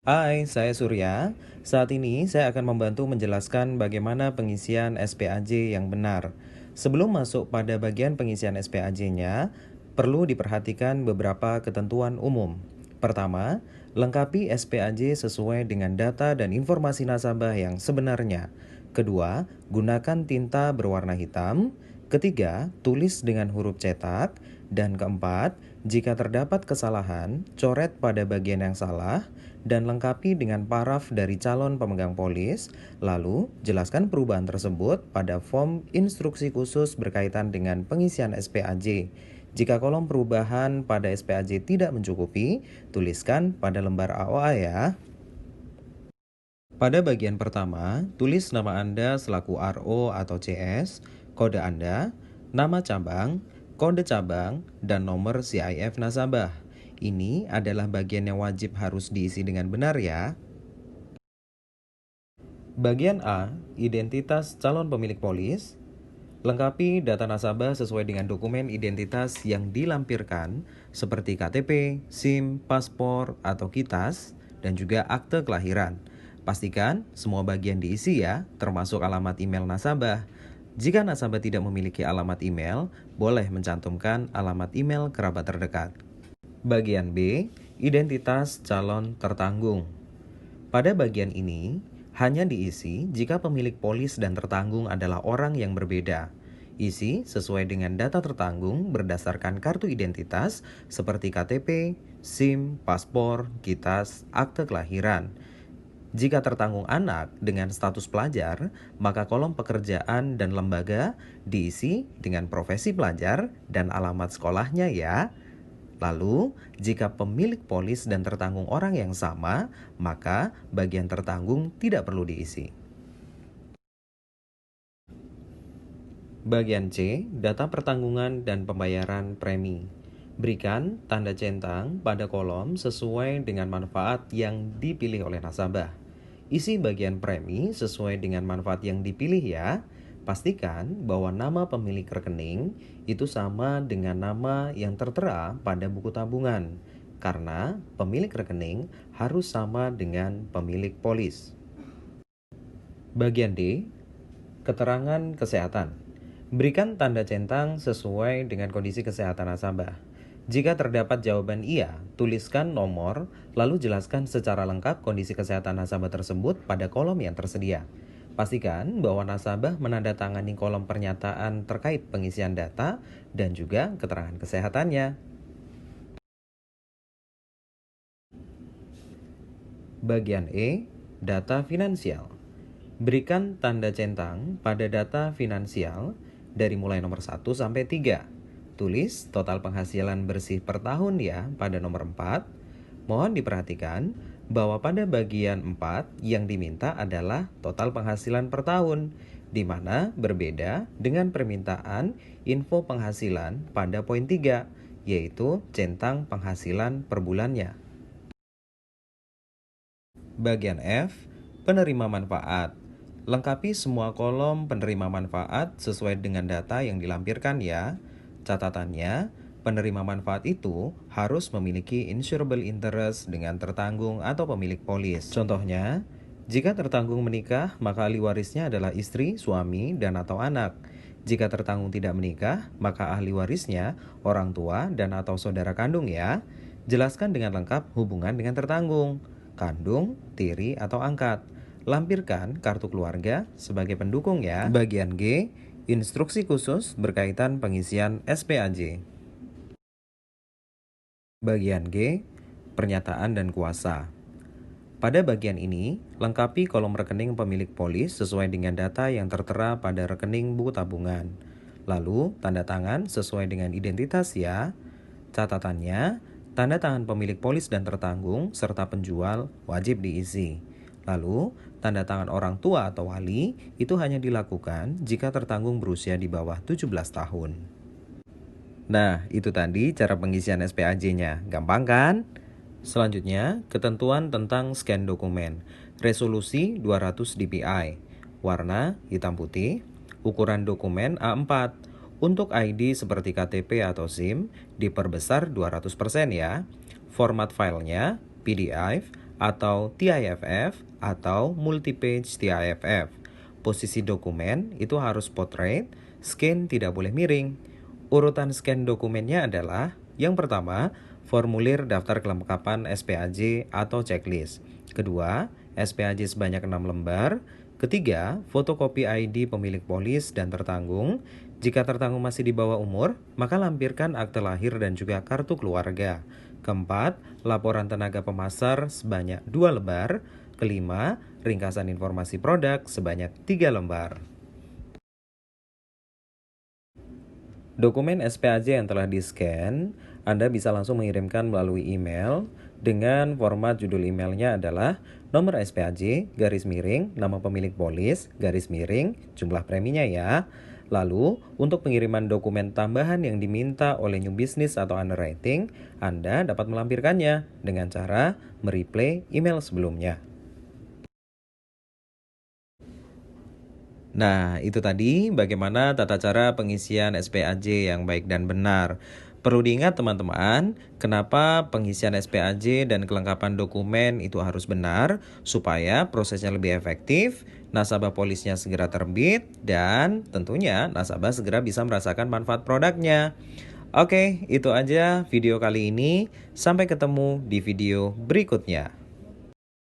Hai, saya Surya. Saat ini saya akan membantu menjelaskan bagaimana pengisian SPAJ yang benar. Sebelum masuk pada bagian pengisian SPAJ-nya, perlu diperhatikan beberapa ketentuan umum. Pertama, lengkapi SPAJ sesuai dengan data dan informasi nasabah yang sebenarnya. Kedua, gunakan tinta berwarna hitam. Ketiga, tulis dengan huruf cetak. Dan keempat, jika terdapat kesalahan, coret pada bagian yang salah dan lengkapi dengan paraf dari calon pemegang polis. Lalu, jelaskan perubahan tersebut pada form instruksi khusus berkaitan dengan pengisian SPAJ. Jika kolom perubahan pada SPAJ tidak mencukupi, tuliskan pada lembar AOA ya. Pada bagian pertama, tulis nama Anda selaku RO atau CS, kode Anda, nama cabang, kode cabang, dan nomor CIF nasabah. Ini adalah bagian yang wajib harus diisi dengan benar ya. Bagian A, identitas calon pemilik polis. Lengkapi data nasabah sesuai dengan dokumen identitas yang dilampirkan seperti KTP, SIM, paspor, atau KITAS, dan juga akte kelahiran. Pastikan semua bagian diisi ya, termasuk alamat email nasabah. Jika nasabah tidak memiliki alamat email, boleh mencantumkan alamat email kerabat terdekat. Bagian B, identitas calon tertanggung. Pada bagian ini, hanya diisi jika pemilik polis dan tertanggung adalah orang yang berbeda. Isi sesuai dengan data tertanggung berdasarkan kartu identitas seperti KTP, SIM, paspor, KITAS, akte kelahiran. Jika tertanggung anak dengan status pelajar, maka kolom pekerjaan dan lembaga diisi dengan profesi pelajar dan alamat sekolahnya ya. Lalu, jika pemilik polis dan tertanggung orang yang sama, maka bagian tertanggung tidak perlu diisi. Bagian C, data pertanggungan dan pembayaran premi. Berikan tanda centang pada kolom sesuai dengan manfaat yang dipilih oleh nasabah. Isi bagian premi sesuai dengan manfaat yang dipilih ya. Pastikan bahwa nama pemilik rekening itu sama dengan nama yang tertera pada buku tabungan, karena pemilik rekening harus sama dengan pemilik polis. Bagian D, keterangan kesehatan. Berikan tanda centang sesuai dengan kondisi kesehatan nasabah. Jika terdapat jawaban iya, tuliskan nomor, lalu jelaskan secara lengkap kondisi kesehatan nasabah tersebut pada kolom yang tersedia. Pastikan bahwa nasabah menandatangani kolom pernyataan terkait pengisian data dan juga keterangan kesehatannya. Bagian E, data finansial. Berikan tanda centang pada data finansial dari mulai nomor 1 sampai 3. Tulis total penghasilan bersih per tahun ya pada nomor 4. Mohon diperhatikan bahwa pada bagian 4 yang diminta adalah total penghasilan per tahun, di mana berbeda dengan permintaan info penghasilan pada poin 3, yaitu centang penghasilan per bulannya. Bagian F, penerima manfaat. Lengkapi semua kolom penerima manfaat sesuai dengan data yang dilampirkan ya. Catatannya, penerima manfaat itu harus memiliki insurable interest dengan tertanggung atau pemilik polis. Contohnya, jika tertanggung menikah, maka ahli warisnya adalah istri, suami, dan atau anak. Jika tertanggung tidak menikah, maka ahli warisnya orang tua dan atau saudara kandung ya. Jelaskan dengan lengkap hubungan dengan tertanggung, kandung, tiri, atau angkat. Lampirkan kartu keluarga sebagai pendukung ya. Bagian G, instruksi khusus berkaitan pengisian SPAJ. Bagian G, pernyataan dan kuasa. Pada bagian ini, lengkapi kolom rekening pemilik polis sesuai dengan data yang tertera pada rekening buku tabungan. Lalu, tanda tangan sesuai dengan identitas ya. Catatannya, tanda tangan pemilik polis dan tertanggung serta penjual wajib diisi. Lalu, tanda tangan orang tua atau wali itu hanya dilakukan jika tertanggung berusia di bawah 17 tahun. Nah, itu tadi cara pengisian SPAJ-nya. Gampang kan? Selanjutnya, ketentuan tentang scan dokumen. Resolusi 200 dpi, warna hitam putih, ukuran dokumen A4. Untuk ID seperti KTP atau SIM, diperbesar 200% ya. Format filenya PDF atau TIFF atau multi-page TIFF. Posisi dokumen itu harus portrait, scan tidak boleh miring. Urutan scan dokumennya adalah yang pertama, formulir daftar kelengkapan SPAJ atau checklist. Kedua, SPAJ sebanyak 6 lembar. Ketiga, fotokopi ID pemilik polis dan tertanggung. Jika tertanggung masih di bawah umur, maka lampirkan akte lahir dan juga kartu keluarga. Keempat, laporan tenaga pemasar sebanyak 2 lembar. Kelima, ringkasan informasi produk sebanyak 3 lembar. Dokumen SPAJ yang telah di-scan, Anda bisa langsung mengirimkan melalui email dengan format judul emailnya adalah nomor SPAJ, garis miring, nama pemilik polis, garis miring, jumlah preminya ya. Lalu, untuk pengiriman dokumen tambahan yang diminta oleh new business atau underwriting, Anda dapat melampirkannya dengan cara mereplay email sebelumnya. Nah, itu tadi bagaimana tata cara pengisian SPAJ yang baik dan benar. Perlu diingat teman-teman, kenapa pengisian SPAJ dan kelengkapan dokumen itu harus benar supaya prosesnya lebih efektif, nasabah polisnya segera terbit, dan tentunya nasabah segera bisa merasakan manfaat produknya. Oke, itu aja video kali ini. Sampai ketemu di video berikutnya.